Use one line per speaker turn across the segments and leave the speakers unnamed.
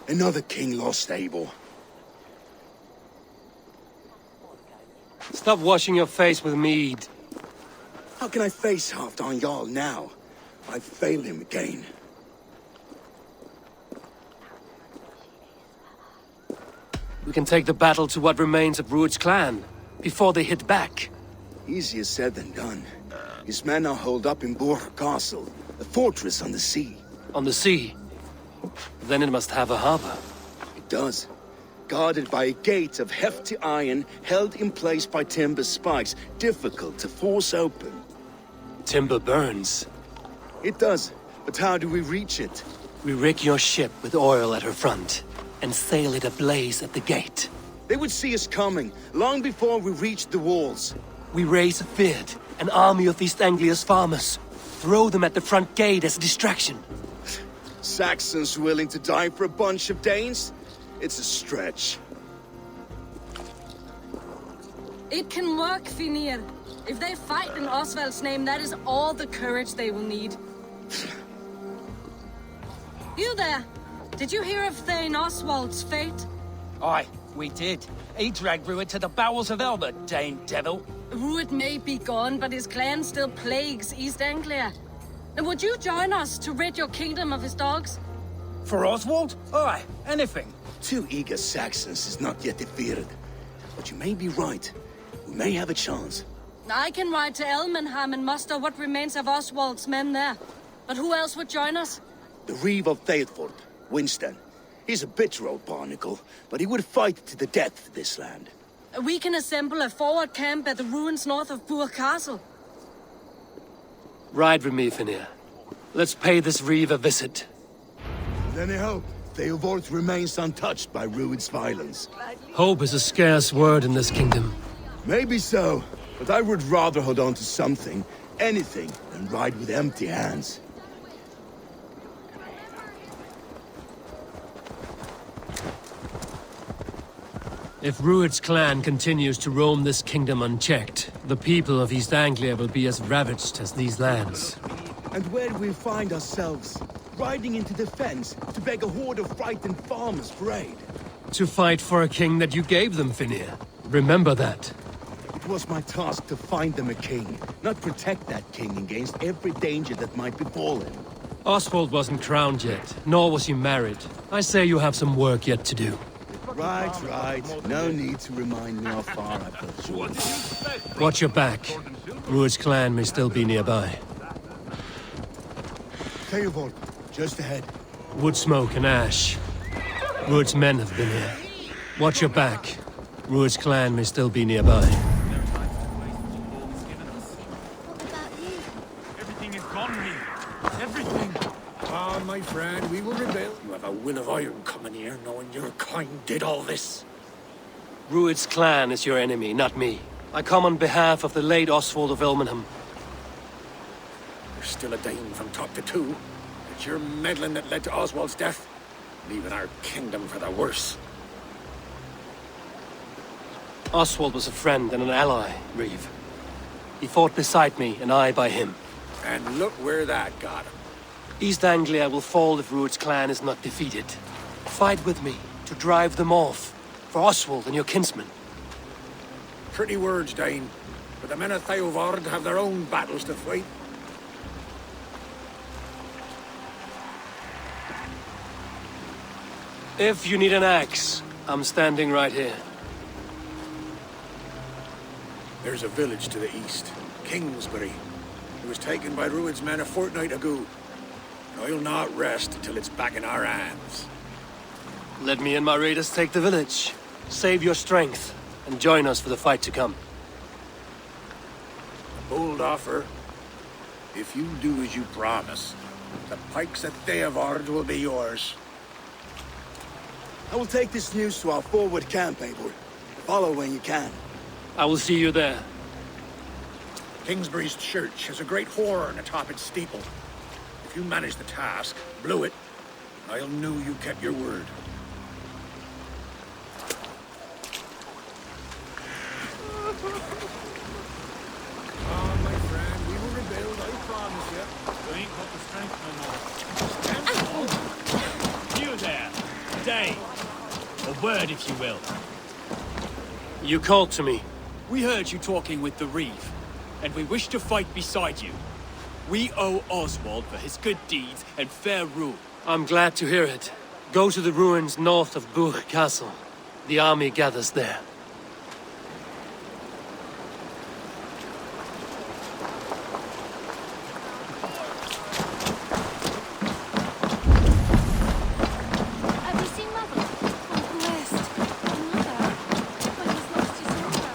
Another king lost, Eivor.
Stop washing your face with mead.
How can I face Halfdan Jarl now? I failed him again.
We can take the battle to what remains of Rued's clan, before they hit back.
Easier said than done. His men are holed up in Borg Castle, a fortress on the sea.
On the sea? Then it must have a harbor.
It does. Guarded by a gate of hefty iron, held in place by timber spikes, difficult to force open.
Timber burns.
It does, but how do we reach it?
We rig your ship with oil at her front, and sail it ablaze at the gate.
They would see us coming, long before we reached the walls.
We raise a Fyrd, an army of East Anglia's farmers. Throw them at the front gate as a distraction.
Saxons willing to die for a bunch of Danes? It's a stretch.
It can work, Finir. If they fight in Oswald's name, that is all the courage they will need. You there! Did you hear of Thane Oswald's fate?
Aye, we did. He dragged Rued to the bowels of Elba, Dane devil.
Rued may be gone, but his clan still plagues East Anglia. And would you join us to rid your kingdom of his dogs?
For Oswald? Aye, anything.
2 eager Saxons is not yet defeated. But you may be right. We may have a chance.
I can ride to Elmenham and muster what remains of Oswald's men there. But who else would join us?
The Reeve of Eivor, Winston. He's a bitter old barnacle, but he would fight to the death for this land.
We can assemble a forward camp at the ruins north of Burg Castle.
Ride with me, Finir. Let's pay this Reeve a visit.
Then I hope Eivor remains untouched by Rued's violence.
Hope is a scarce word in this kingdom.
Maybe so, but I would rather hold on to something, anything, than ride with empty hands.
If Rued's clan continues to roam this kingdom unchecked, the people of East Anglia will be as ravaged as these lands.
And where do we find ourselves? Riding into defense to beg a horde of frightened farmers for aid.
To fight for a king that you gave them, Finir. Remember that.
It was my task to find them a king, not protect that king against every danger that might befall him.
Oswald wasn't crowned yet, nor was he married. I say you have some work yet to do.
Right. No need to remind me how far I've got.
Watch your back. Rued's clan may still be nearby.
Eivor, just ahead.
Wood smoke and ash. Rued's men have been here. Watch your back. Rued's clan may still be nearby.
Everything is gone, Reeve. Everything.
Ah, my friend, we will rebel. You have a will of iron coming here, knowing your kind did all this.
Rued's clan is your enemy, not me. I come on behalf of the late Oswald of Elmenham.
There's still a Dane from top to two. It's your meddling that led to Oswald's death, leaving our kingdom for the worse.
Oswald was a friend and an ally, Reeve. He fought beside me, and I by him.
And look where that got him.
East Anglia will fall if Rued's clan is not defeated. Fight with me to drive them off, for Oswald and your kinsmen.
Pretty words, Dane. But the men of Theovard have their own battles to fight.
If you need an axe, I'm standing right here.
There's a village to the east, Kingsbury. It was taken by Rued's men a fortnight ago. And I'll not rest until it's back in our hands.
Let me and my raiders take the village. Save your strength, and join us for the fight to come.
A bold offer. If you do as you promise, the pikes at Theovard will be yours.
I will take this news to our forward camp, Eivor. Follow when you can.
I will see you there.
Kingsbury's church has a great horn atop its steeple. If you manage the task, blew it, I'll know you kept your word. Ah, my friend, we will rebuild, I promise you.
You ain't got the strength no more. You there! day. A word, if you will.
You called to me.
We heard you talking with the Reeve, and we wish to fight beside you. We owe Oswald for his good deeds and fair rule.
I'm glad to hear it. Go to the ruins north of Burg Castle. The army gathers there.
Have you seen Mother? I'm blessed. Mother? But he's lost his mother.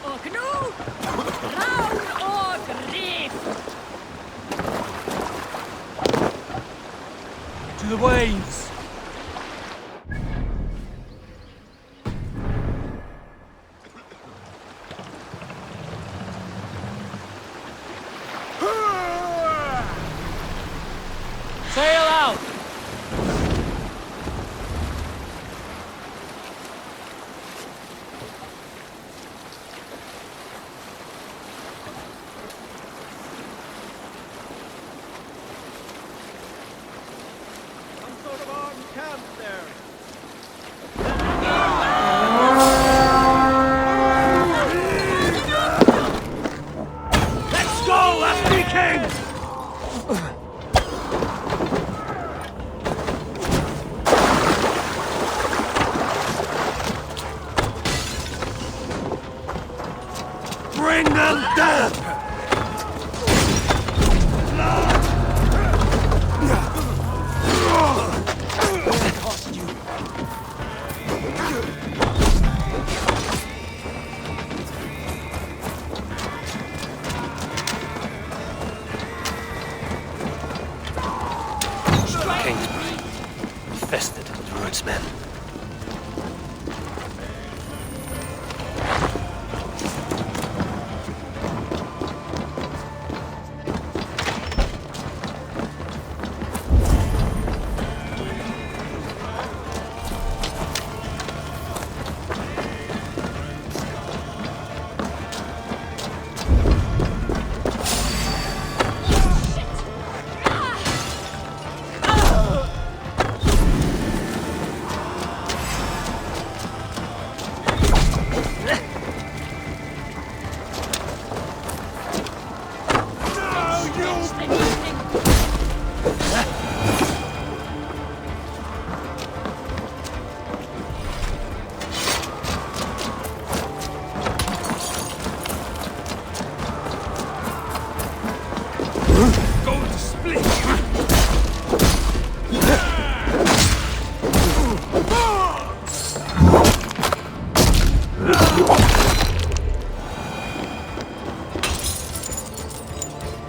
Och nu, Raun och Grif!
To the waves! Sail out!
Let's go, last Viking!
Bring them down! Kingsbury, infested with Ruud's men.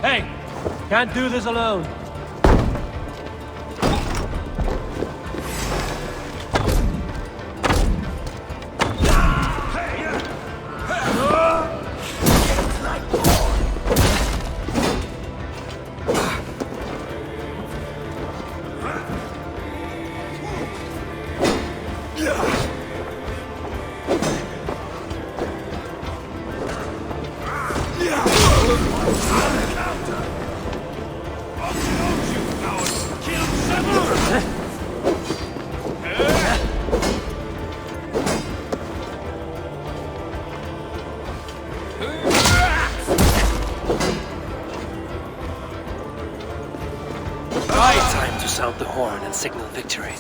Hey! Can't do this alone. Time to sound the horn and signal victory.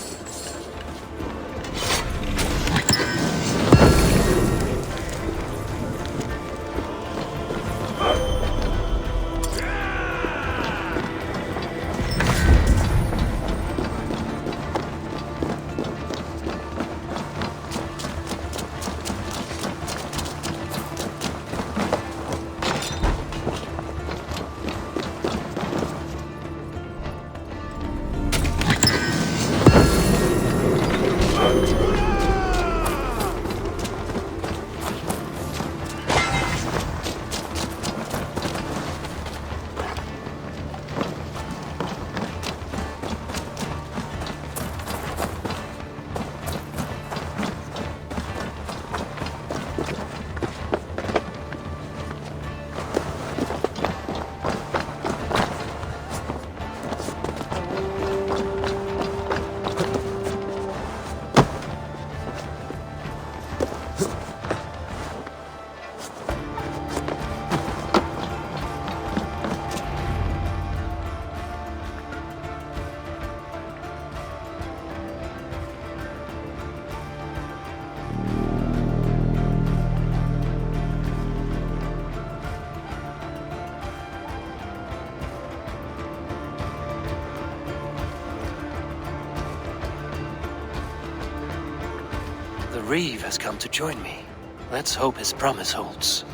Reeve has come to join me. Let's hope his promise holds.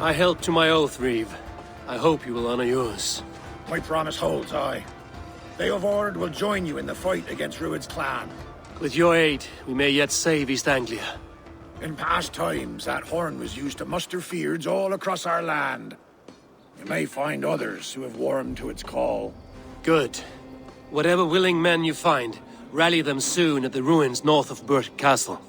I held to my oath, Reeve. I hope you will honor yours.
My promise holds, aye. Eivor will join you in the fight against Rued's clan.
With your aid, we may yet save East Anglia.
In past times, that horn was used to muster fyrds all across our land. You may find others who have warmed to its call.
Good. Whatever willing men you find, rally them soon at the ruins north of Burt Castle.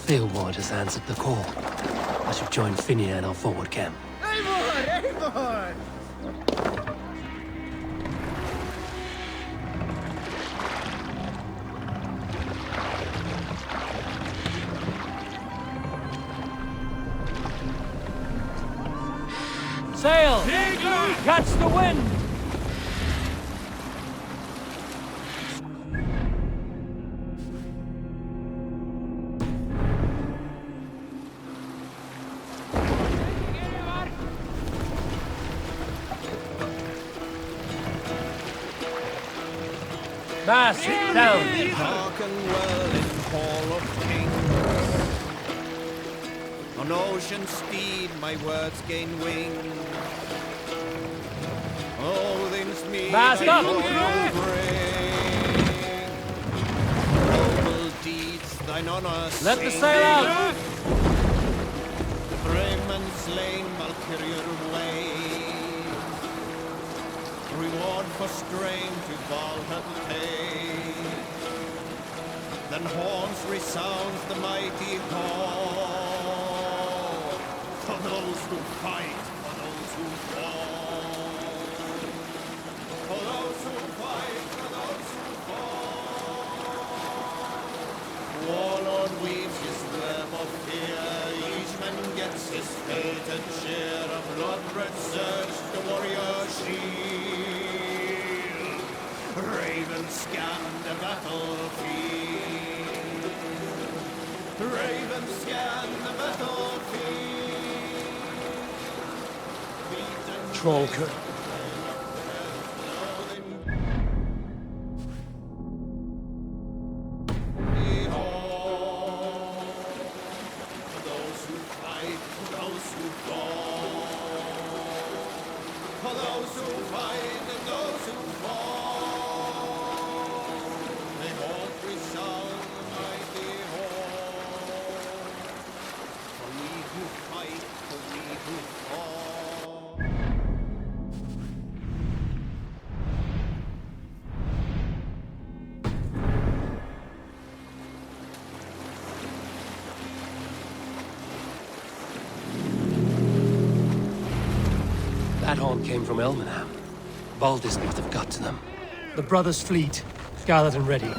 Eivor has answered the call. I should join Finnia in our forward camp.
Eivor!
Sail! Catch the wind! Mass, down!
Hearken well in Hall of Kings. On ocean steed my words gain wing. All things meet
Mass up!
Noble deeds thine honour
Let the
sing.
sail out!
Brave men slain Valkyrian ways. Reward for strain to Valhalla take. Then horns resounds the mighty call. For those who fight, for those who fall. For those who fight, for those who fall. Warlord weaves his web of fear. Each man gets his fated share of blood-red surge, the warrior shield. Ravens scan the battlefield. Ravens scan the battlefield.
Trollker.
For those who fight, for those who fall. For those who fight and those who fall. May all resound the mighty hall. For we who fight, for we who fall.
That horn came from Elmenham. Baldis must have got to them. The brothers' fleet, gathered and ready.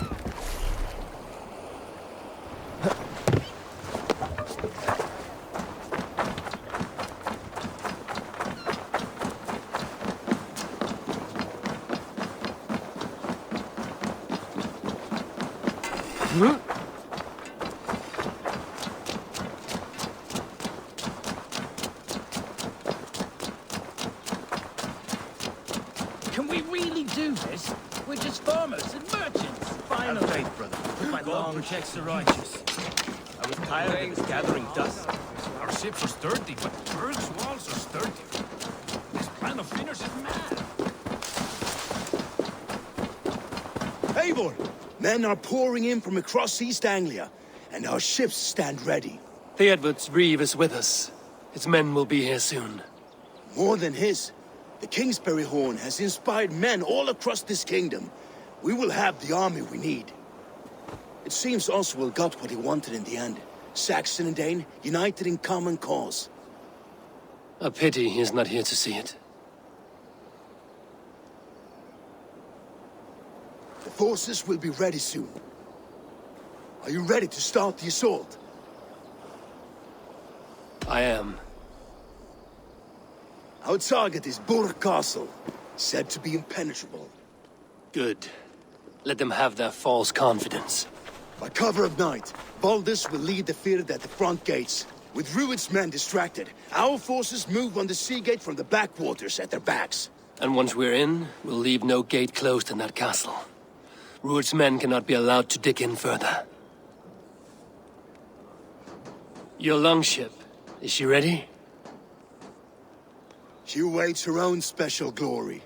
Can we really do this? We're just farmers and merchants. Finally.
Have faith, brother.
My God protects the righteous.
I was tired of this gathering dust. Our ships are sturdy, but Berg's walls are sturdy. This plan of Finners is mad.
Eivor! Men are pouring in from across East Anglia, and our ships stand ready.
Theodward's Reeve is with us. His men will be here soon.
More than his, the Kingsbury Horn has inspired men all across this kingdom. We will have the army we need. It seems Oswald got what he wanted in the end. Saxon and Dane united in common cause.
A pity he is not here to see it.
The forces will be ready soon. Are you ready to start the assault?
I am.
Our target is Burg Castle, said to be impenetrable.
Good. Let them have their false confidence.
By cover of night, Baldus will lead the field at the front gates. With Rued's men distracted, our forces move on the sea gate from the backwaters at their backs.
And once we're in, we'll leave no gate closed in that castle. Rued's men cannot be allowed to dig in further. Your longship, is she ready?
She awaits her own special glory.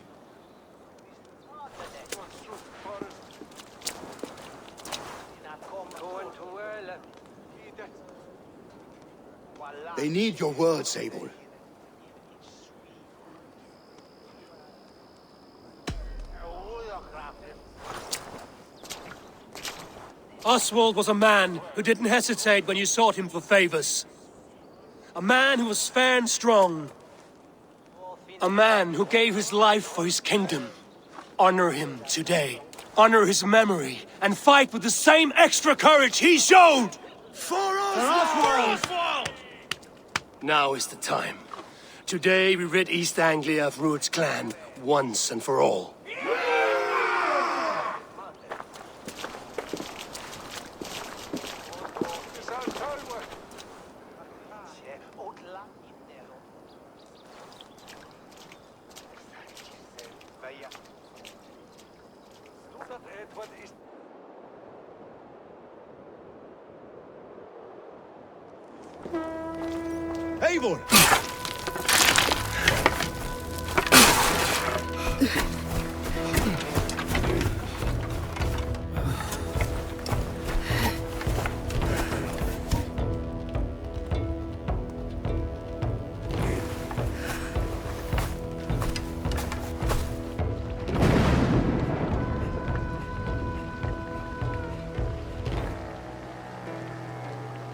They need your words, Eivor.
Oswald was a man who didn't hesitate when you sought him for favors. A man who was fair and strong. A man who gave his life for his kingdom. Honor him today. Honor his memory, and fight with the same extra courage he showed!
For Oswald!
Now is the time. Today we rid East Anglia of Rued's clan, once and for all.
Eivor!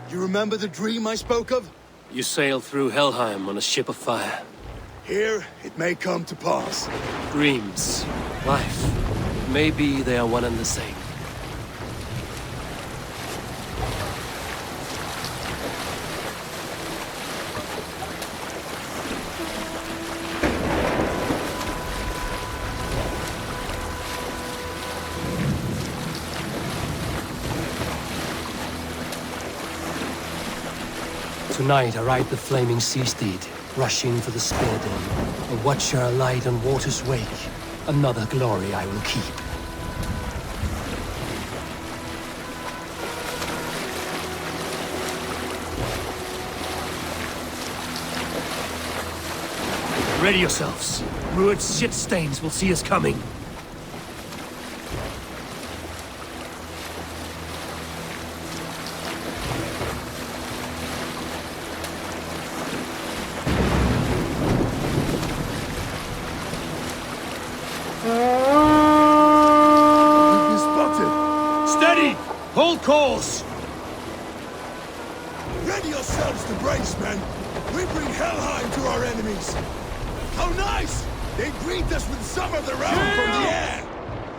You remember the dream I spoke of?
You sail through Helheim on a ship of fire.
Here, it may come to pass.
Dreams, life, maybe they are one and the same. Tonight I ride the flaming sea steed, rushing for the spear den. A watcher alight on water's wake. Another glory I will keep. Ready yourselves. Rued's shit stains will see us coming. Hold course!
Ready yourselves to brace, men! We bring Helheim to our enemies! How nice! They greet us with some of their own from the air!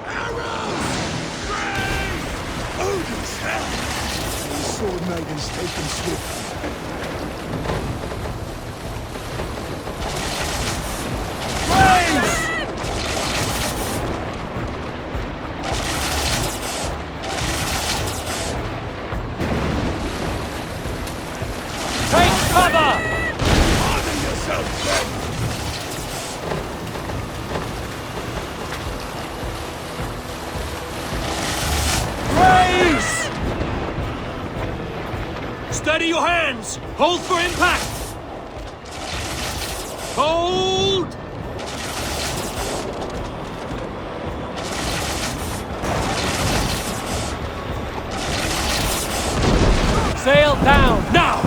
Arrows! Rain! Odin's hell! The sword maidens taken swift.
Steady your hands! Hold for impact! Hold! Sail down, now!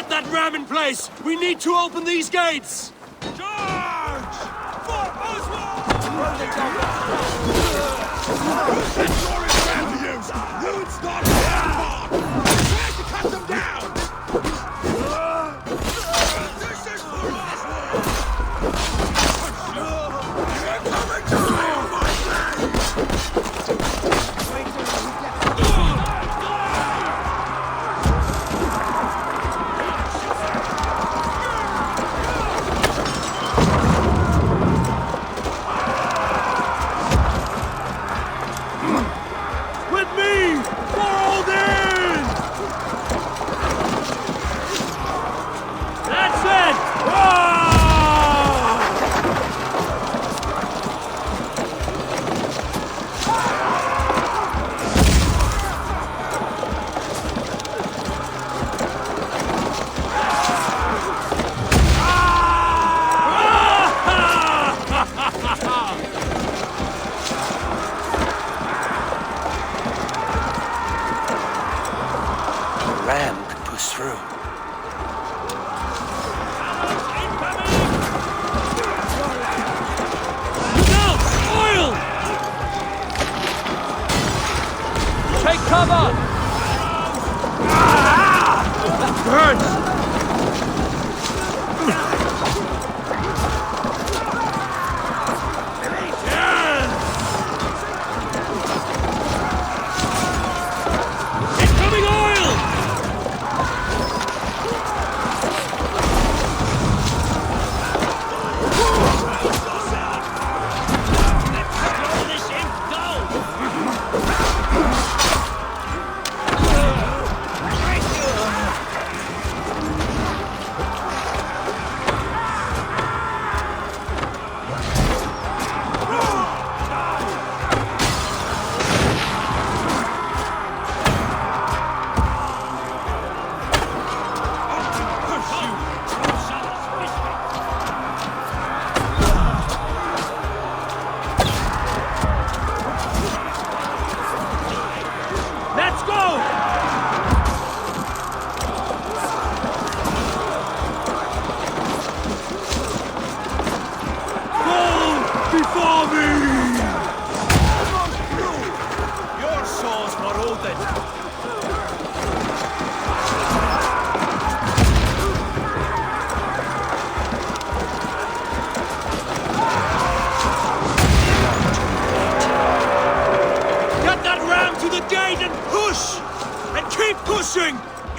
Get that ram in place! We need to open these gates!
Charge! For Oswald! Who's that glorious ram to use? Rude's not Eivor! Try to cut them down! This is for Oswald! You're coming to kill my friend!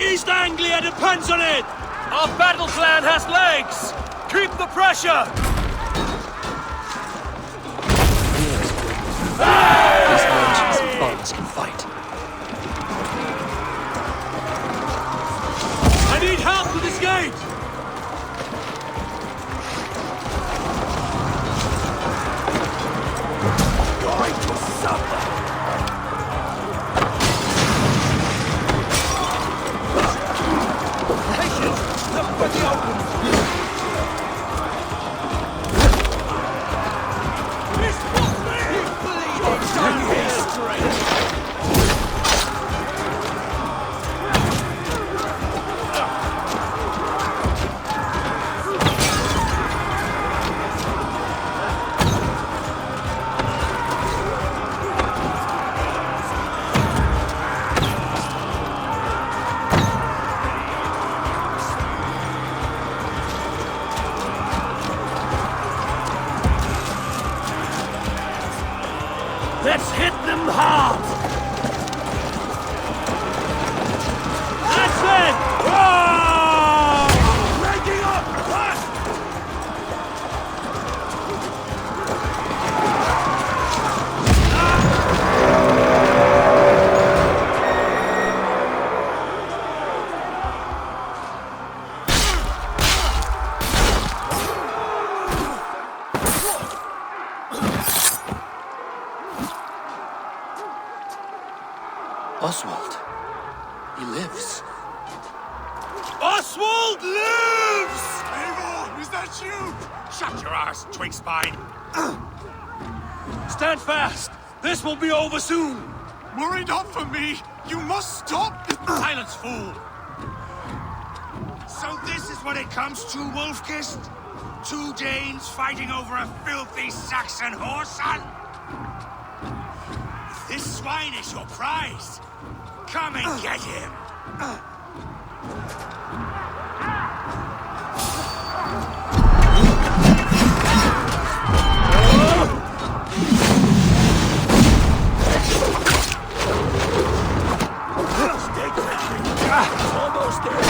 East Anglia depends on it! Our battle plan has legs! Keep the pressure!
These nations and bonds can fight.
I need help with this gate!
Going to suffer!
Let's hit them hard! That's it! Oh!
Breaking up! What?
Oswald. He lives.
Oswald lives! Eivor, is that you? Shut your arse, twig spine!
Stand fast! This will be over soon!
Worried not for me! You must stop!
Silence, fool!
So this is what it comes to, Wolfkist? 2 Danes fighting over a filthy Saxon whoreson? If this swine is your prize, come and get him!
Almost there.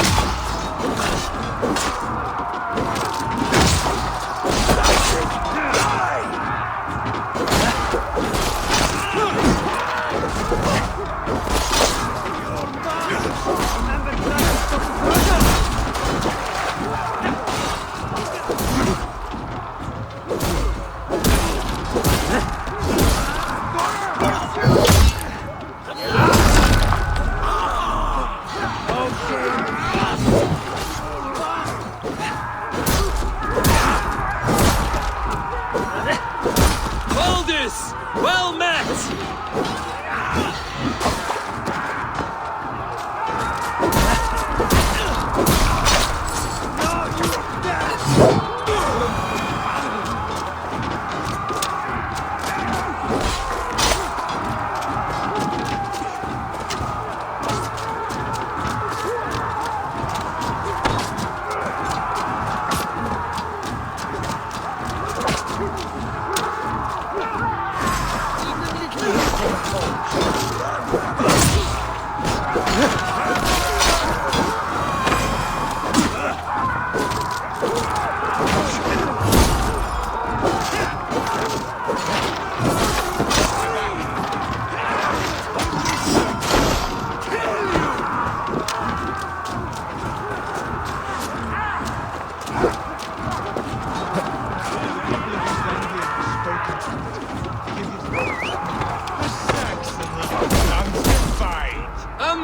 Well met!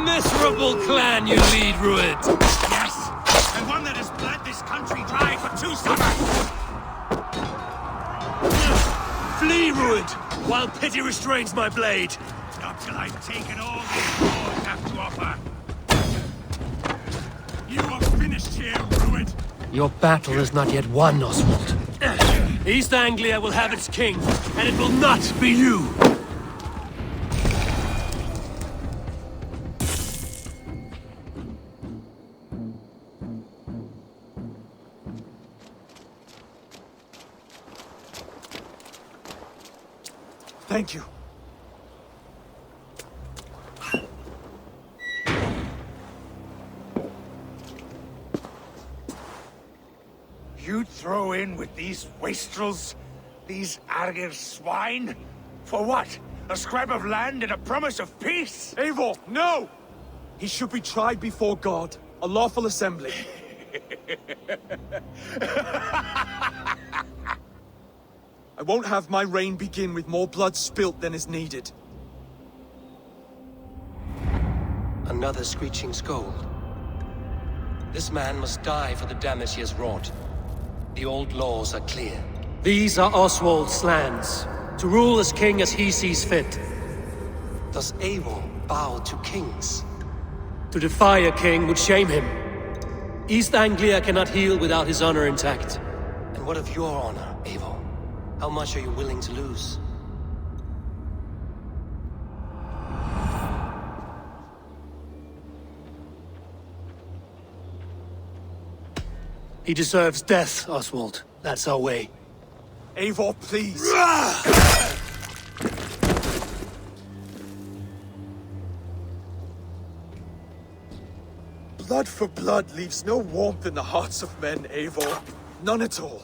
Miserable clan you lead, Rued!
Yes, and one that has bled this country dry for 2 summers!
Flee, Rued, while pity restrains my blade!
Not till I've taken all these lords have to offer! You are finished here, Rued!
Your battle is not yet won, Oswald. East Anglia will have its king, and it will not be you!
Thank you.
You throw in with these wastrels? These arger swine? For what? A scrap of land and a promise of peace?
Eivor, no! He should be tried before God, a lawful assembly. I won't have my reign begin with more blood spilt than is needed.
Another screeching scold. This man must die for the damage he has wrought. The old laws are clear.
These are Oswald's lands, to rule as king as he sees fit.
Does Eivor bow to kings?
To defy a king would shame him. East Anglia cannot heal without his honor intact.
And what of your honor, Eivor? How much are you willing to lose?
He deserves death, Oswald. That's our way.
Eivor, please! Blood for blood leaves no warmth in the hearts of men, Eivor. None at all.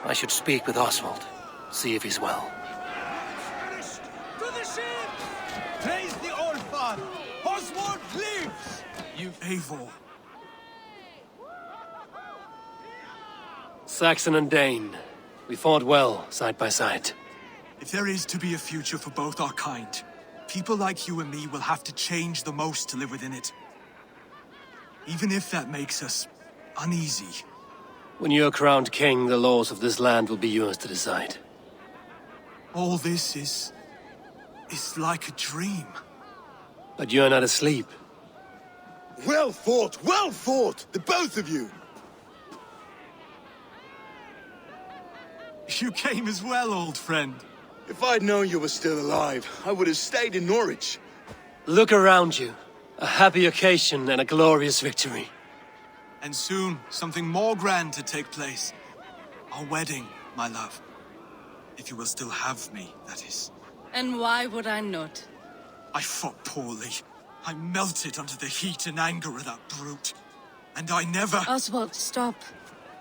I should speak with Oswald, see if he's well.
To the ship! Praise the Old Father! Oswald lives!
You, Eivor.
Saxon and Dane, We fought well, side by side.
If there is to be a future for both our kind, people like you and me will have to change the most to live within it. Even if that makes us uneasy.
When you're crowned king, the laws of this land will be yours to decide.
All this is like a dream.
But you're not asleep.
Well fought, the both of you!
You came as well, old friend.
If I'd known you were still alive, I would have stayed in Norwich.
Look around you. A happy occasion and a glorious victory.
And soon, something more grand to take place. Our wedding, my love. If you will still have me, that is.
And why would I not?
I fought poorly. I melted under the heat and anger of that brute. And I never...
Oswald, stop.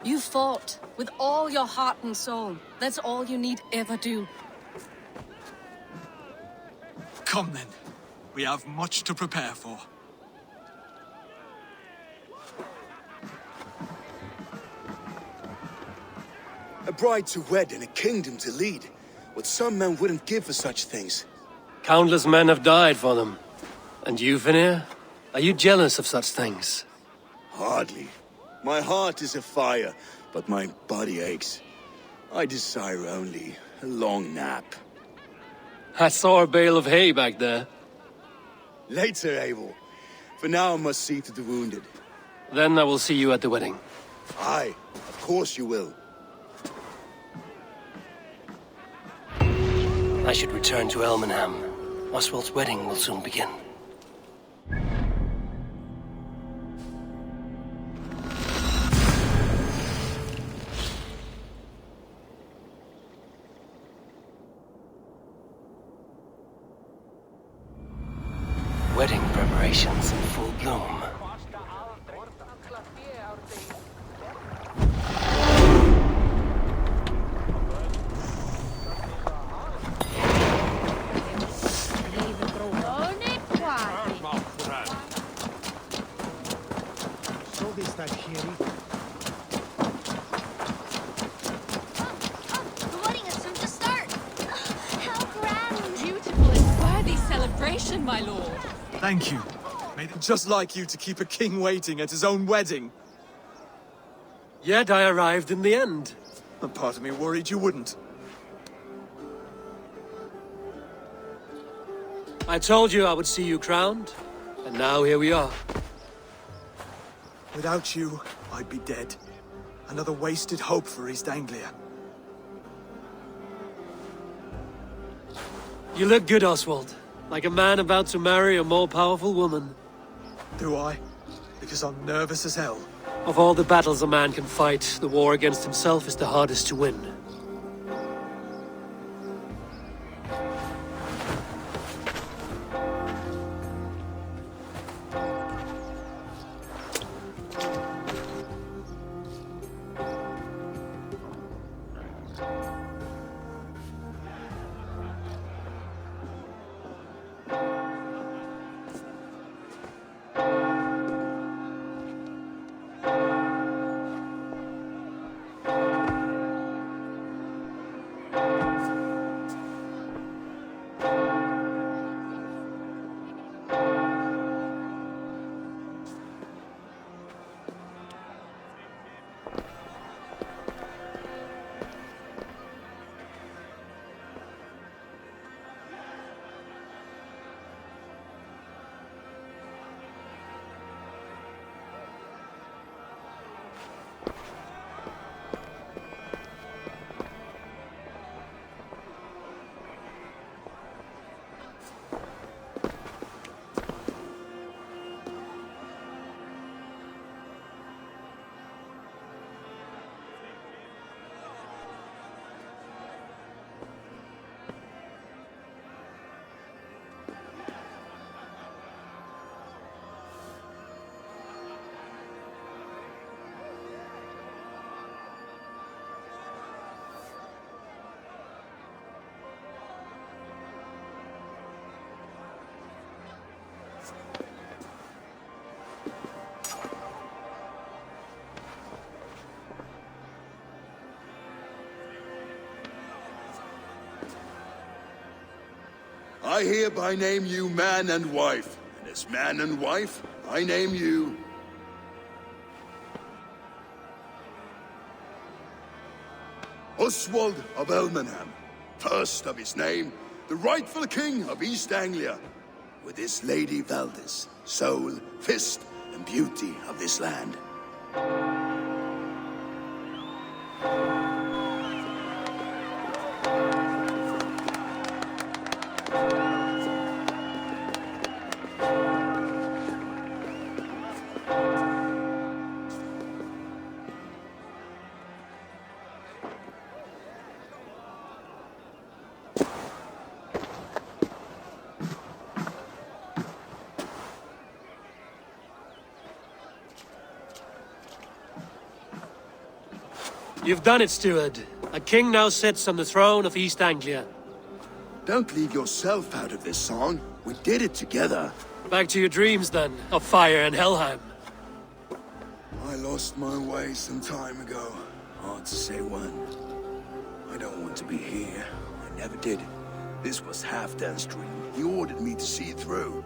You fought with all your heart and soul. That's all you need ever do.
Come then. We have much to prepare for.
A bride to wed and a kingdom to lead. What some men wouldn't give for such things.
Countless men have died for them. And you, Vanir? Are you jealous of such things?
Hardly. My heart is afire, but my body aches. I desire only a long nap.
I saw a bale of hay back there.
Later, Eivor. For now I must see to the wounded.
Then I will see you at the wedding.
Aye, of course you will.
I should return to Elmenham. Oswald's wedding will soon begin. Wedding preparations in full bloom.
The wedding is soon to start. How grand!
Beautiful and worthy celebration, my lord.
Thank you. Made it just like you to keep a king waiting at his own wedding.
Yet I arrived in the end.
A part of me worried you wouldn't.
I told you I would see you crowned, and now here we are.
Without you, I'd be dead. Another wasted hope for East Anglia.
You look good, Oswald. Like a man about to marry a more powerful woman.
Do I? Because I'm nervous as hell.
Of all the battles a man can fight, the war against himself is the hardest to win.
I hereby name you man and wife. And as man and wife, I name you... Oswald of Elmenham, first of his name, the rightful king of East Anglia, with this Lady Valdis, soul, fist, and beauty of this land.
You've done it, steward. A king now sits on the throne of East Anglia.
Don't leave yourself out of this song. We did it together.
Back to your dreams, then, of fire and Helheim.
I lost my way some time ago. Hard to say when. I don't want to be here. I never did. This was Halfdan's dream. He ordered me to see it through.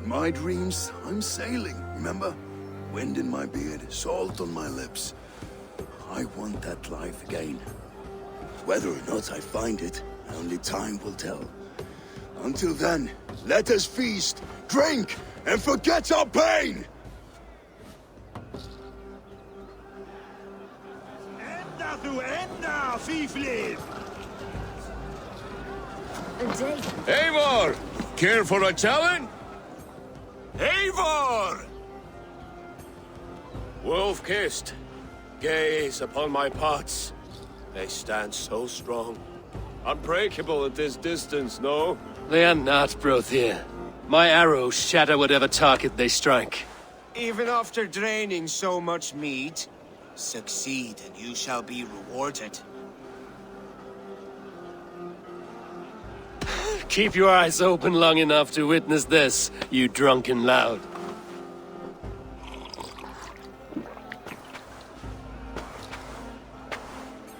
In my dreams, I'm sailing, remember? Wind in my beard, salt on my lips. I want that life again. Whether or not I find it, only time will tell. Until then, let us feast, drink, and forget our pain!
Enda þú enda, fíflið!
A day.
Eivor! Care for a challenge? Eivor! Wolf-kissed. Gaze upon my pots. They stand so strong. Unbreakable at this distance, no?
They are not, Brothier. My arrows shatter whatever target they strike.
Even after draining so much meat, succeed and you shall be rewarded.
Keep your eyes open long enough to witness this, you drunken lout.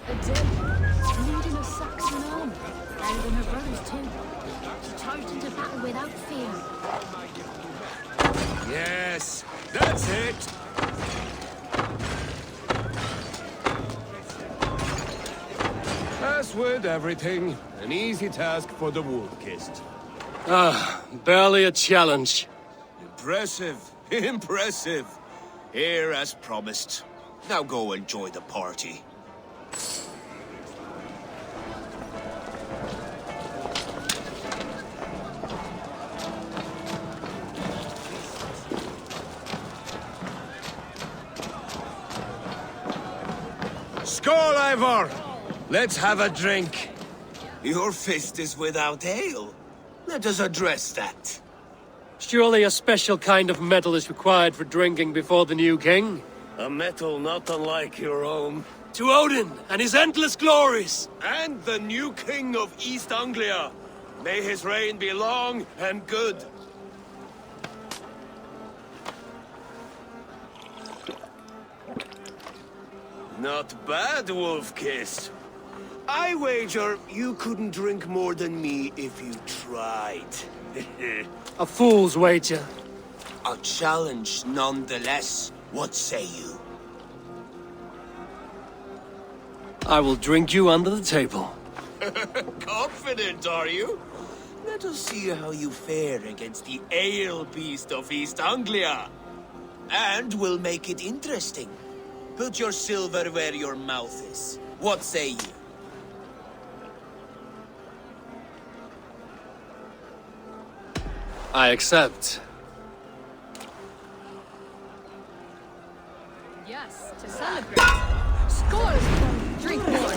A day. Leading a Saxon army. Better than her brothers too. She charged into battle without fear.
Yes, that's it! As with everything, an easy task for the wolf-kissed.
Ah, barely a challenge.
Impressive, impressive. Here as promised. Now go enjoy the party.
Skål, Eivor! Let's have a drink.
Your fist is without ale. Let us address that.
Surely a special kind of metal is required for drinking before the new king?
A metal not unlike your own.
To Odin and his endless glories!
And the new king of East Anglia. May his reign be long and good. Not bad, Wolf-kissed. I wager you couldn't drink more than me if you tried.
A fool's wager.
A challenge nonetheless. What say you?
I will drink you under the table.
Confident, are you? Let us see how you fare against the ale beast of East Anglia. And we'll make it interesting. Put your silver where your mouth is. What say you?
I accept.
Yes, to celebrate. Scores! Drink more.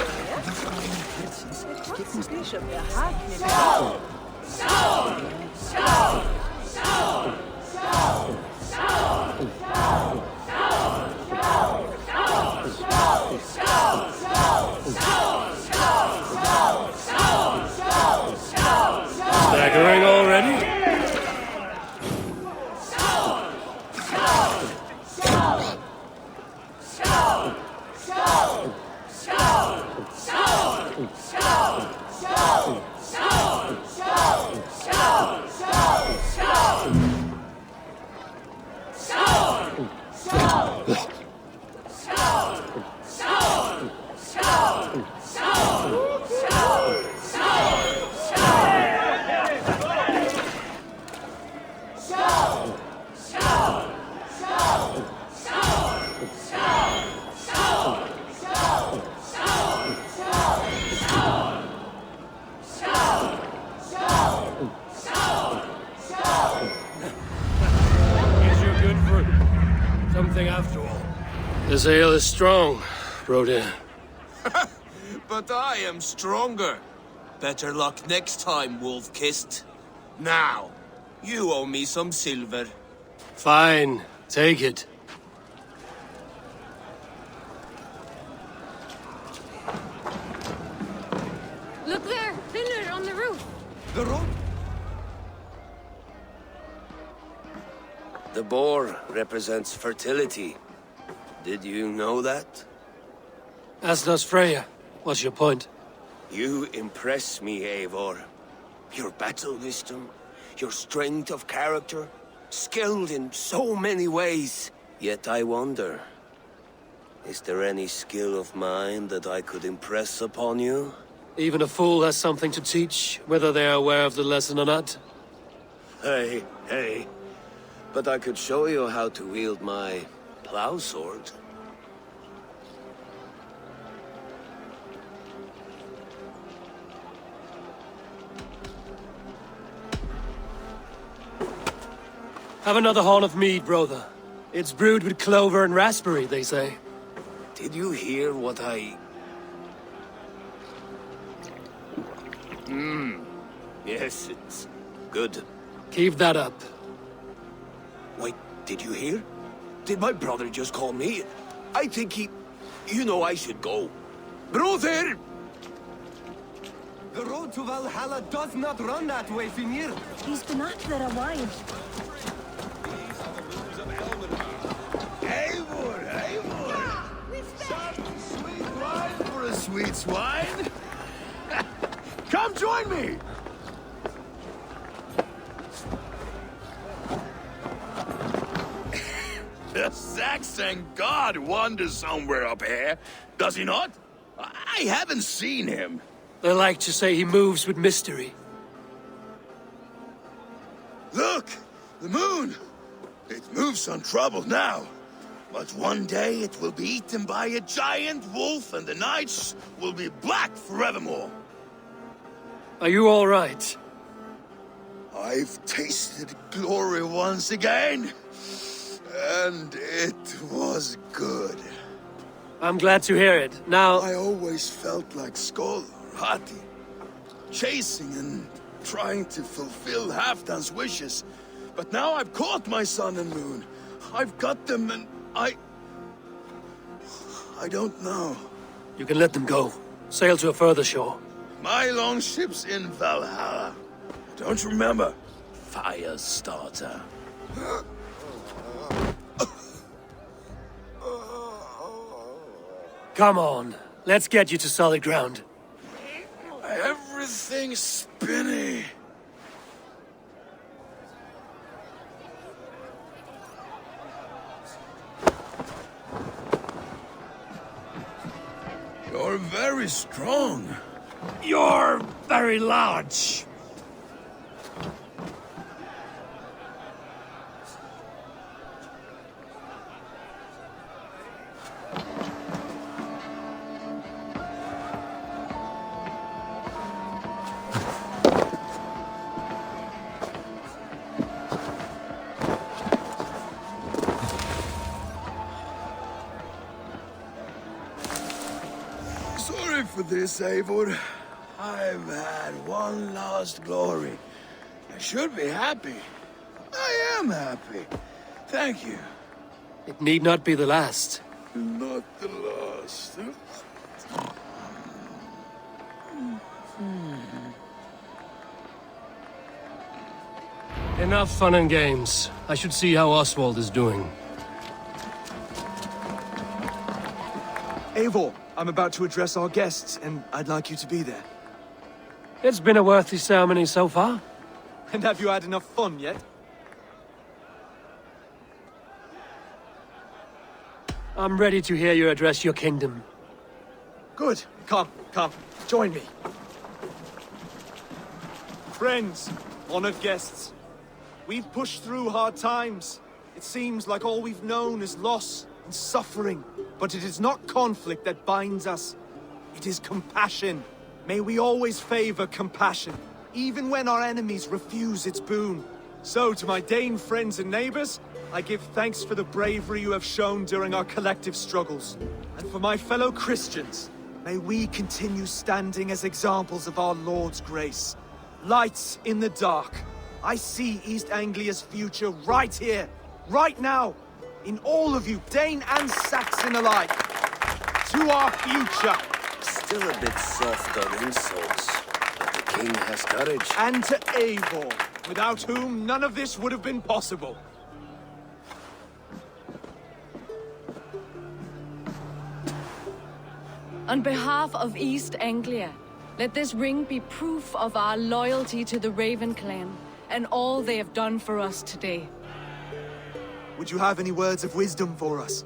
Staggering already? Guess you're good for something after all. This ale is strong, Broder.
But I am stronger. Better luck next time, Wolf-Kissed. Now, you owe me some silver.
Fine, take it.
Look there! Pillar on the roof!
The road? The boar represents fertility. Did you know that?
As does Freya. What's your point?
You impress me, Eivor. Your battle wisdom, your strength of character, skilled in so many ways. Yet I wonder, is there any skill of mine that I could impress upon you?
Even a fool has something to teach, whether they are aware of the lesson or not.
Hey. But I could show you how to wield my plow sword.
Have another horn of mead, brother. It's brewed with clover and raspberry, they say.
Did you hear what I... Yes, it's good.
Keep that up.
Wait, did you hear? Did my brother just call me? I think he... You know I should go. Brother!
The road to Valhalla does not run that way, Finir.
He's been at there a while.
Eivor! Some sweet wine for a sweet swine? Come join me! The Saxon god wanders somewhere up here, does he not? I haven't seen him.
They like to say he moves with mystery.
Look! The moon! It moves untroubled now. But one day it will be eaten by a giant wolf and the nights will be black forevermore.
Are you all right?
I've tasted glory once again. And it was good.
I'm glad to hear it. Now...
I always felt like Skoll or Hati. Chasing and trying to fulfill Halfdan's wishes. But now I've caught my sun and moon. I've got them and I don't know.
You can let them go. Sail to a further shore.
My longship's in Valhalla. Don't you remember? Fire starter.
Come on. Let's get you to solid ground.
Everything's spinny. You're very strong.
You're very large.
Sorry for this, Eivor. I've had one last glory. I should be happy. I am happy. Thank you.
It need not be the last.
Not the last.
Enough fun and games. I should see how Oswald is doing.
Eivor, I'm about to address our guests, and I'd like you to be there.
It's been a worthy ceremony so far.
And have you had enough fun yet?
I'm ready to hear you address your kingdom.
Good. Come. Join me. Friends, honored guests. We've pushed through hard times. It seems like all we've known is loss and suffering. But it is not conflict that binds us. It is compassion. May we always favor compassion, even when our enemies refuse its boon. So, to my Dane friends and neighbors, I give thanks for the bravery you have shown during our collective struggles. And for my fellow Christians, may we continue standing as examples of our Lord's grace. Lights in the dark. I see East Anglia's future right here, right now, in all of you, Dane and Saxon alike. To our future.
Still a bit soft on insults, but the king has courage.
And to Eivor, without whom none of this would have been possible.
On behalf of East Anglia, let this ring be proof of our loyalty to the Raven clan and all they have done for us today.
Would you have any words of wisdom for us?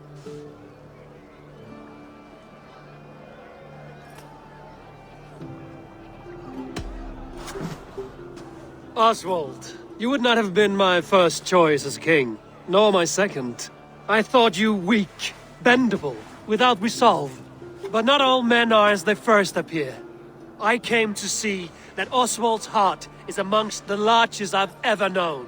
Oswald, you would not have been my first choice as king, nor my second. I thought you weak, bendable, without resolve. But not all men are as they first appear. I came to see that Oswald's heart is amongst the largest I've ever known.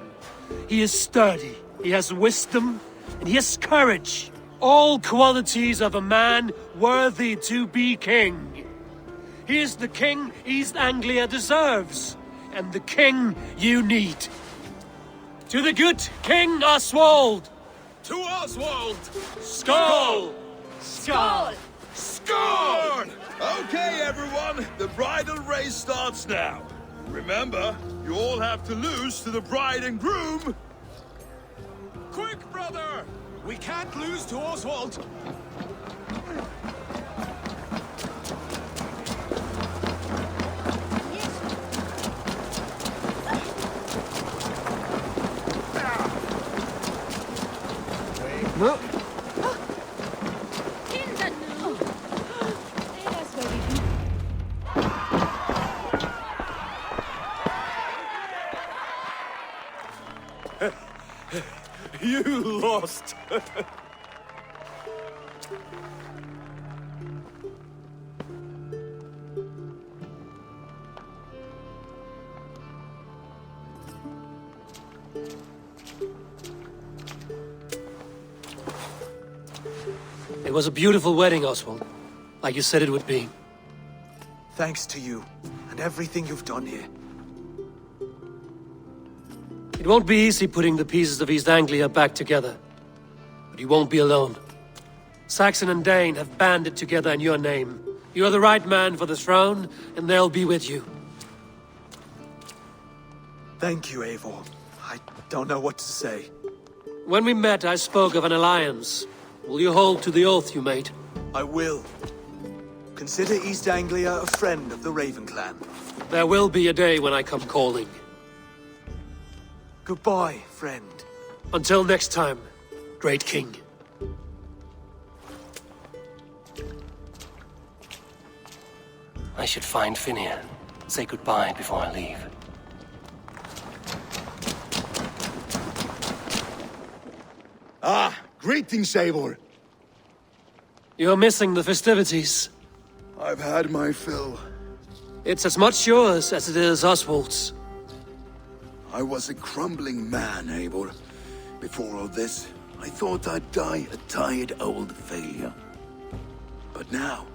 He is sturdy, he has wisdom, and he has courage. All qualities of a man worthy to be king. He is the king East Anglia deserves, and the king you need. To the good King Oswald!
To Oswald!
Skull!
Skull!
Score! Okay, everyone, the bridal race starts now. Remember, you all have to lose to the bride and groom.
Quick, brother! We can't lose to Oswald!
No.
You lost!
It was a beautiful wedding, Oswald. Like you said it would be.
Thanks to you, and everything you've done here.
It won't be easy putting the pieces of East Anglia back together. But you won't be alone. Saxon and Dane have banded together in your name. You are the right man for the throne, and they'll be with you.
Thank you, Eivor. I don't know what to say.
When we met, I spoke of an alliance. Will you hold to the oath you made?
I will. Consider East Anglia a friend of the Raven clan.
There will be a day when I come calling.
Goodbye, friend.
Until next time, great king. I should find Finir. Say goodbye before I leave.
Ah, greetings, Eivor.
You're missing the festivities.
I've had my fill.
It's as much yours as it is Oswald's.
I was a crumbling man, Eivor. Before all this, I thought I'd die a tired old failure. But now,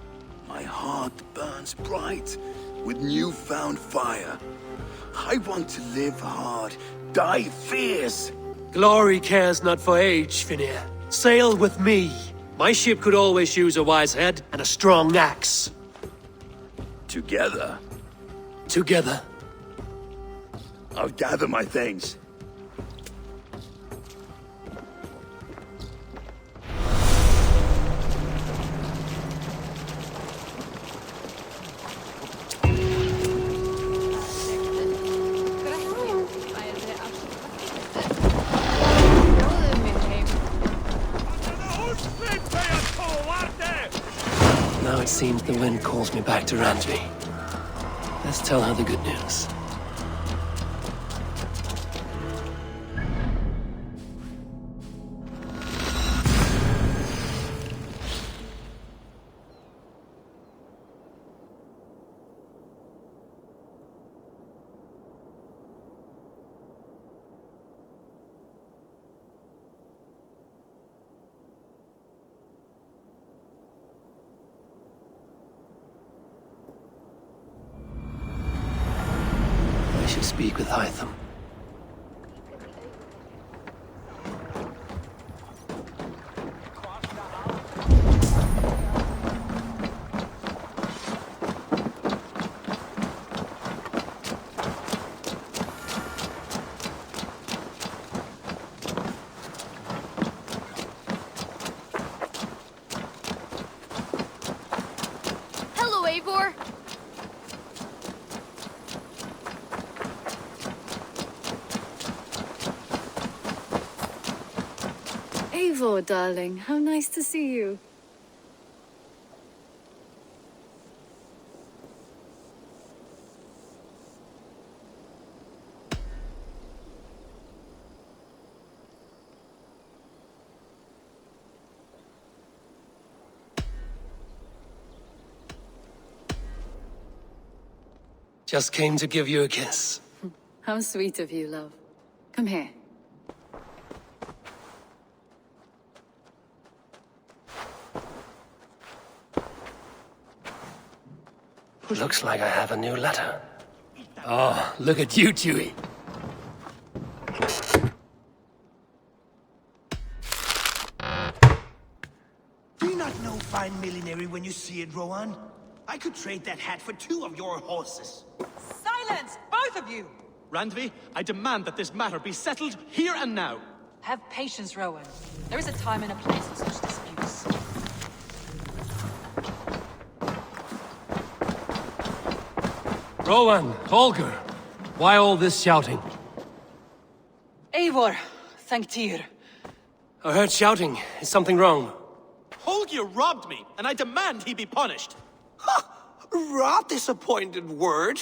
my heart burns bright with newfound fire. I want to live hard, die fierce.
Glory cares not for age, Finir. Sail with me. My ship could always use a wise head and a strong axe.
Together?
Together.
I'll gather my things.
Now it seems
The wind calls me back to Randvi. Let's tell her the good news. I should speak with Hytham.
Hello, Eivor.
Eivor, darling, how nice to see you.
Just came to give you a kiss.
How sweet of you, love. Come here.
Looks like I have a new letter. Oh, look at you, Chewie.
Do you not know fine millinery when you see it, Rowan? I could trade that hat for 2 of your horses.
Silence, both of you!
Randvi, I demand that this matter be settled here and now.
Have patience, Rowan. There is a time and a place for such disputes.
Rowan, Holger, why all this shouting?
Eivor, thank Tyr.
I heard shouting. Is something wrong?
Holger robbed me, and I demand he be punished.
Rob disappointed word.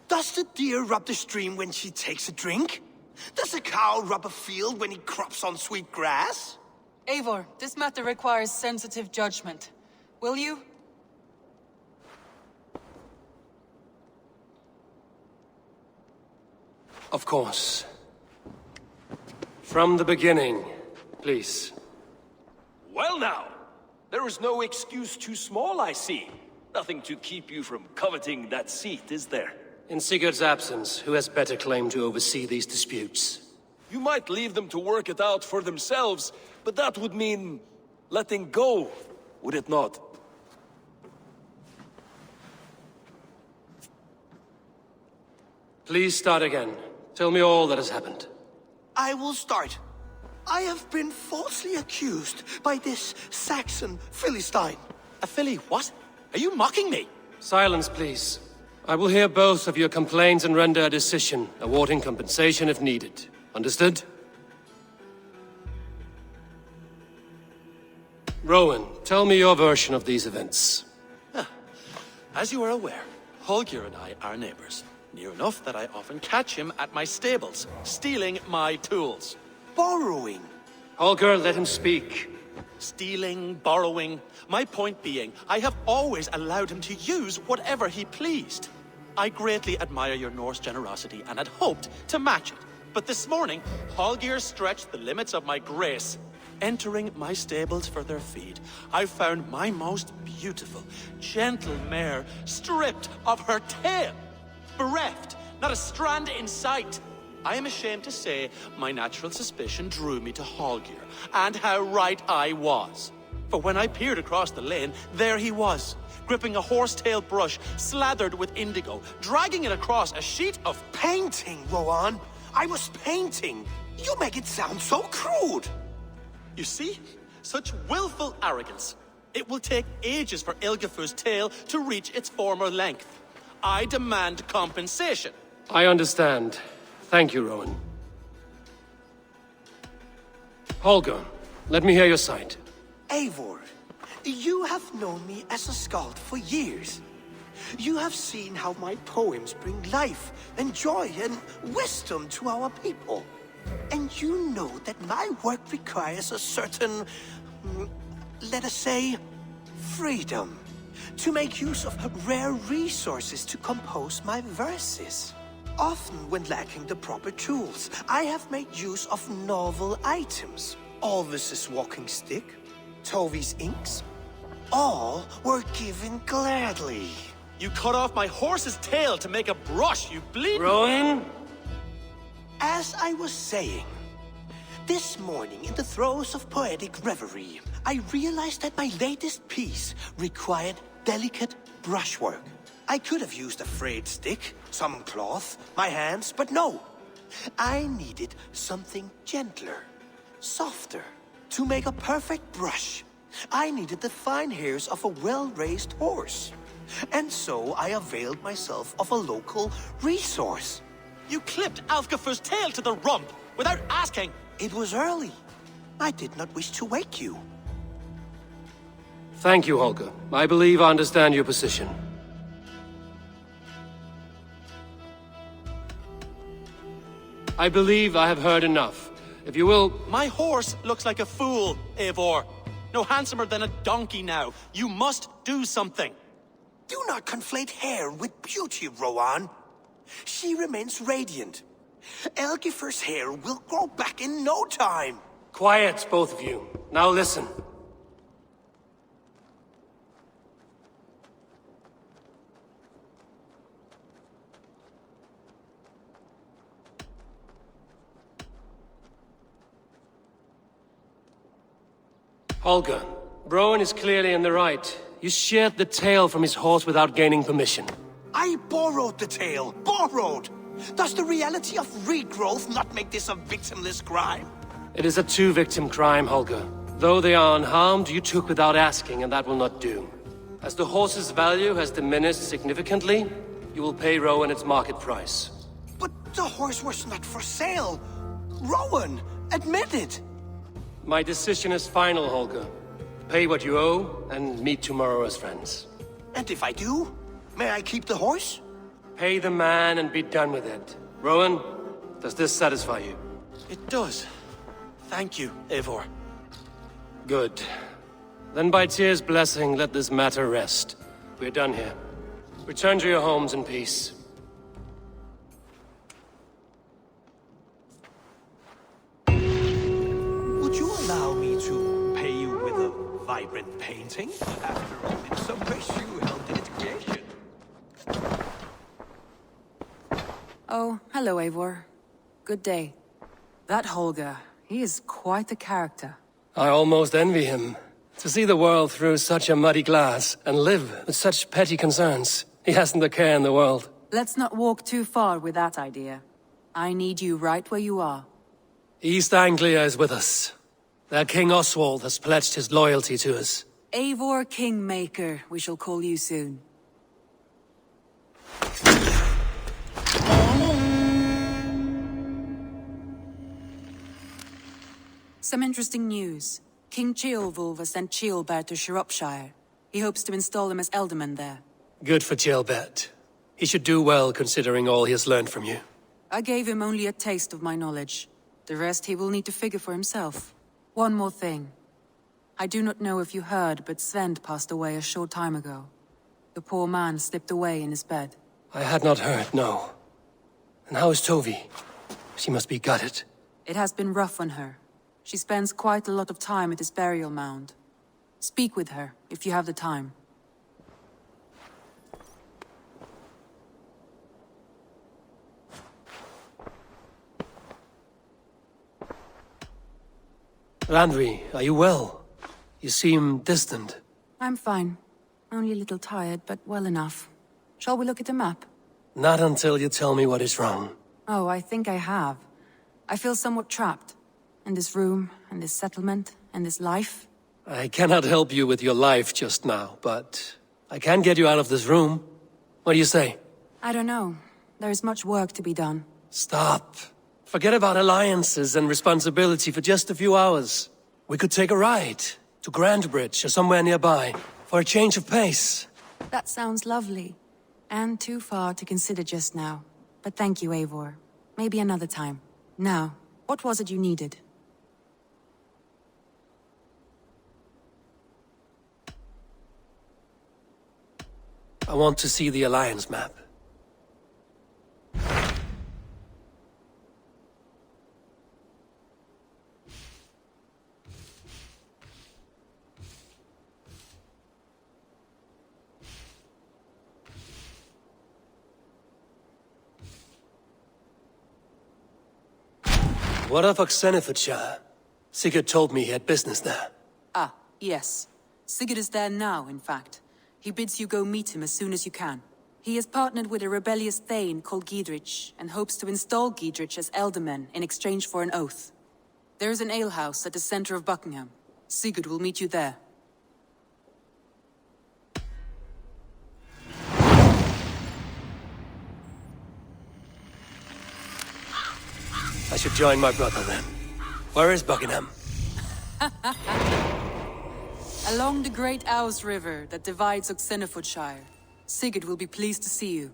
Does the deer rub the stream when she takes a drink? Does a cow rub a field when he crops on sweet grass?
Eivor, this matter requires sensitive judgment. Will you?
Of course. From the beginning, please.
Well now, there is no excuse too small, I see. Nothing to keep you from coveting that seat, is there?
In Sigurd's absence, who has better claim to oversee these disputes?
You might leave them to work it out for themselves, but that would mean letting go, would it not?
Please start again. Tell me all that has happened.
I will start. I have been falsely accused by this Saxon Philistine.
A Philly what? Are you mocking me?
Silence, please. I will hear both of your complaints and render a decision, awarding compensation if needed. Understood? Rowan, tell me your version of these events.
As you are aware, Holger and I are neighbors. Near enough that I often catch him at my stables, stealing my tools.
Borrowing.
Holger, let him speak.
Stealing, borrowing. My point being, I have always allowed him to use whatever he pleased. I greatly admire your Norse generosity and had hoped to match it. But this morning, Holger stretched the limits of my grace. Entering my stables for their feed, I found my most beautiful, gentle mare stripped of her tail. Bereft, not a strand in sight. I am ashamed to say my natural suspicion drew me to Holger, and how right I was. For when I peered across the lane, there he was, gripping a horsetail brush slathered with indigo, dragging it across a sheet of
painting, Rowan. I was painting. You make it sound so crude.
You see? Such willful arrogance. It will take ages for Ilgifu's tail to reach its former length. I demand compensation.
I understand. Thank you, Rowan. Holger, let me hear your side.
Eivor,
You have known me as a skald for years. You have seen how my poems bring life and joy and wisdom to our people. And you know that my work requires a certain, let us say, freedom. To make use of rare resources to compose my verses. Often when lacking the proper tools, I have made use of novel items. Alvis's walking stick, Tovi's inks, all were given gladly.
You cut off my horse's tail to make a brush, you bleed.
Rowan?
As I was saying, this morning in the throes of poetic reverie, I realized that my latest piece required delicate brushwork. I could have used a frayed stick, some cloth, my hands, but no. I needed something gentler, softer. To make a perfect brush, I needed the fine hairs of a well-raised horse. And so I availed myself of a local resource.
You clipped Alfgafur's tail to the rump without asking.
It was early. I did not wish to wake you.
Thank you, Holger. I believe I understand your position. I believe I have heard enough. If you will...
My horse looks like a fool, Eivor. No handsomer than a donkey now. You must do something.
Do not conflate hair with beauty, Rowan. She remains radiant. Elgifur's hair will grow back in no time.
Quiet, both of you. Now listen. Holger, Rowan is clearly in the right. You sheared the tail from his horse without gaining permission.
I borrowed the tail. Borrowed! Does the reality of regrowth not make this a victimless crime?
It is a two-victim crime, Holger. Though they are unharmed, you took without asking, and that will not do. As the horse's value has diminished significantly, you will pay Rowan its market price.
But the horse was not for sale. Rowan, admit it.
My decision is final, Holger. Pay what you owe, and meet tomorrow as friends.
And if I do, may I keep the horse?
Pay the man and be done with it. Rowan, does this satisfy you?
It does. Thank you, Eivor.
Good. Then by Tyr's blessing, let this matter rest. We're done here. Return to your homes in peace.
Would you allow me to pay you with a vibrant painting? After all, in some ways you helped in its creation.
Oh, hello, Eivor. Good day. That Holger, he is quite the character.
I almost envy him. To see the world through such a muddy glass, and live with such petty concerns. He hasn't a care in the world.
Let's not walk too far with that idea. I need you right where you are.
East Anglia is with us. Their King Oswald has pledged his loyalty to us.
Eivor Kingmaker, we shall call you soon. Some interesting news. King Ceolwulf has sent Ceolbert to Shropshire. He hopes to install him as Ealdorman there.
Good for Ceolbert. He should do well considering all he has learned from you.
I gave him only a taste of my knowledge. The rest he will need to figure for himself. One more thing. I do not know if you heard, but Svend passed away a short time ago. The poor man slipped away in his bed.
I had not heard, no. And how is Tovi? She must be gutted.
It has been rough on her. She spends quite a lot of time at his burial mound. Speak with her, if you have the time.
Randvi, are you well? You seem distant.
I'm fine. Only a little tired, but well enough. Shall we look at the map?
Not until you tell me what is wrong.
Oh, I think I have. I feel somewhat trapped. In this room, and this settlement, and this life.
I cannot help you with your life just now, but I can get you out of this room. What do you say?
I don't know. There is much work to be done.
Stop. Forget about alliances and responsibility for just a few hours. We could take a ride.
To Grandbridge or somewhere nearby, for a change of pace.
That sounds lovely. And too far to consider just now. But thank you, Eivor. Maybe another time. Now, what was it you needed?
I want to see the Alliance map. What of Oxenfordshire? Sigurd told me he had business there.
Ah, yes. Sigurd is there now, in fact. He bids you go meet him as soon as you can. He is partnered with a rebellious thane called Giedrich, and hopes to install Giedrich as Elderman in exchange for an oath. There is an alehouse at the center of Buckingham. Sigurd will meet you there.
I should join my brother then. Where is Buckingham?
Along the Great Ouse River that divides Oxenfordshire. Sigurd will be pleased to see you.